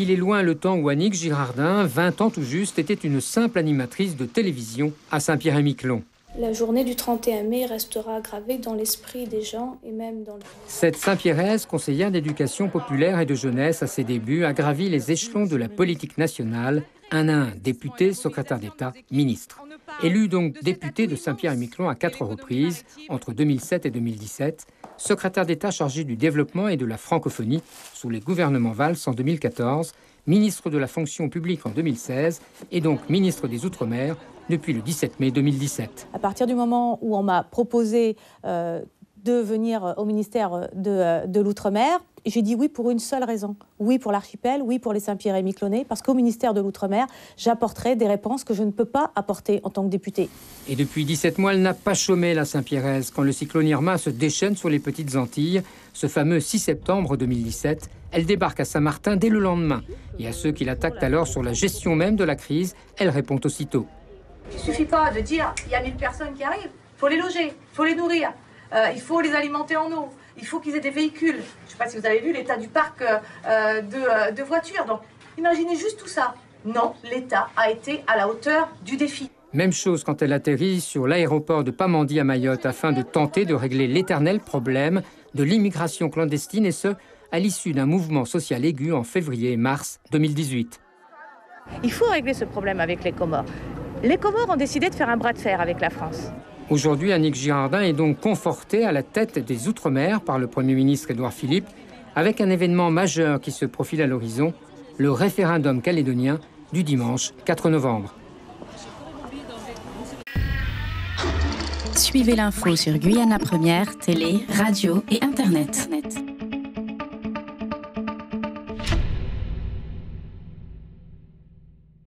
Il est loin le temps où Annick Girardin, 20 ans tout juste, était une simple animatrice de télévision à Saint-Pierre-et-Miquelon. La journée du 31 mai restera gravée dans l'esprit des gens et même dans le... Cette Saint-Pierraise, conseillère d'éducation populaire et de jeunesse à ses débuts, a gravi les échelons de la politique nationale, un à un, député, secrétaire d'État, ministre. Élue donc députée de Saint-Pierre-et-Miquelon à 4 reprises, entre 2007 et 2017, secrétaire d'État chargée du développement et de la francophonie sous les gouvernements Valls en 2014, ministre de la fonction publique en 2016 et donc ministre des Outre-mer depuis le 17 mai 2017. À partir du moment où on m'a proposé de venir au ministère de l'Outre-mer, j'ai dit oui pour une seule raison. Oui pour l'archipel, oui pour les Saint-Pierre-et-Miquelonais, parce qu'au ministère de l'Outre-mer, j'apporterai des réponses que je ne peux pas apporter en tant que députée. Et depuis 17 mois, elle n'a pas chômé, la Saint-Pierraise, quand le cyclone Irma se déchaîne sur les petites Antilles. Ce fameux 6 septembre 2017, elle débarque à Saint-Martin dès le lendemain. Et à ceux qui l'attaquent alors sur la gestion même de la crise, elle répond aussitôt. Il ne suffit pas de dire il y a 1000 personnes qui arrivent, il faut les loger, il faut les nourrir, il faut les alimenter en eau, il faut qu'ils aient des véhicules. Je ne sais pas si vous avez vu l'état du parc de voitures. Donc imaginez juste tout ça. Non, l'État a été à la hauteur du défi. Même chose quand elle atterrit sur l'aéroport de Pamandie à Mayotte afin de tenter de régler l'éternel problème de l'immigration clandestine, et ce, à l'issue d'un mouvement social aigu en février et mars 2018. Il faut régler ce problème avec les Comores. Les Comores ont décidé de faire un bras de fer avec la France. Aujourd'hui, Annick Girardin est donc confortée à la tête des Outre-mer par le Premier ministre Édouard Philippe, avec un événement majeur qui se profile à l'horizon, le référendum calédonien du dimanche 4 novembre. Suivez l'info sur Guyana Première, télé, radio et Internet.